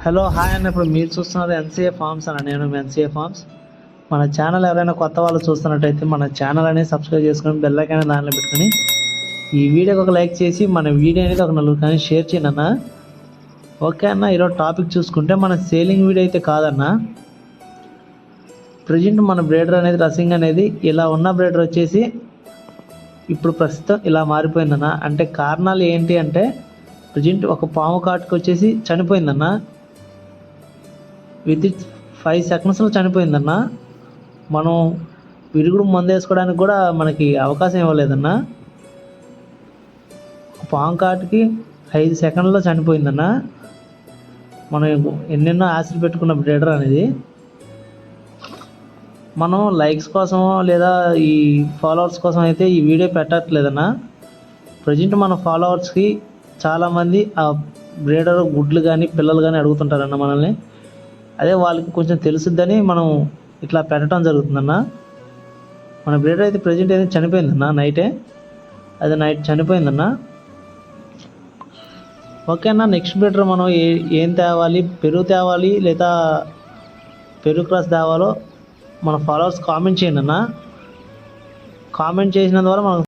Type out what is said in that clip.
Hello hi అన్న. ఇప్పుడు మీరు చూస్తున్నది ఎన్సీఏ ఫార్మ్స్ అన్న. నేను మీ ఎన్సీఏ ఫార్మ్స్. మన ఛానల్ ఎవరైనా కొత్త వాళ్ళు చూస్తున్నట్టయితే మన ఛానల్ అనేది సబ్స్క్రైబ్ చేసుకొని బెల్ ఐకాన్ దానిలో పెట్టుకొని ఈ వీడియోకి ఒక లైక్ చేసి మన వీడియో అనేది ఒక నలుగురు కానీ షేర్ చేయండి అన్న. ఓకే అన్న. ఈరోజు టాపిక్ చూసుకుంటే మన సేలింగ్ వీడియో అయితే కాదన్న. ప్రజెంట్ మన బ్రీడర్ అనేది రసింగ్ అనేది ఇలా ఉన్న బ్రీడర్ వచ్చేసి ఇప్పుడు ప్రస్తుతం ఇలా మారిపోయిందన్న. అంటే కారణాలు ఏంటి అంటే ప్రజెంట్ ఒక పాము కాటుకు వచ్చేసి చనిపోయిందన్న. విత్ 5 సెకండ్స్లో చనిపోయిందన్న. మనం విరుగుడు మందు వేసుకోవడానికి కూడా మనకి అవకాశం ఇవ్వలేదన్న. పాము కాటుకి 5 సెకండ్లో చనిపోయిందన్న. మనం ఎన్నెన్నో ఆశలు పెట్టుకున్న బ్రీడర్ అనేది మనం లైక్స్ కోసమో లేదా ఈ ఫాలోవర్స్ కోసం అయితే ఈ వీడియో పెట్టట్లేదన్న. ప్రజెంట్ మన ఫాలోవర్స్కి చాలామంది ఆ బ్రీడర్ గుడ్లు కానీ పిల్లలు కానీ అడుగుతుంటారన్న మనల్ని. అదే వాళ్ళకి కొంచెం తెలుసుద్దని మనం ఇట్లా పెట్టడం జరుగుతుందన్న. మన బ్రీడర్ అయితే ప్రజెంట్ అయితే చనిపోయిందన్న. నైట్ చనిపోయిందన్న. ఓకే అన్న. నెక్స్ట్ బ్రీడర్ మనం ఏం తేవాలి, పెరుగు తేవాలి లేదా పెరుగు క్రాస్ తేవాలో మన ఫాలోవర్స్ కామెంట్ చేయండి అన్న. కామెంట్ చేసిన ద్వారా మనం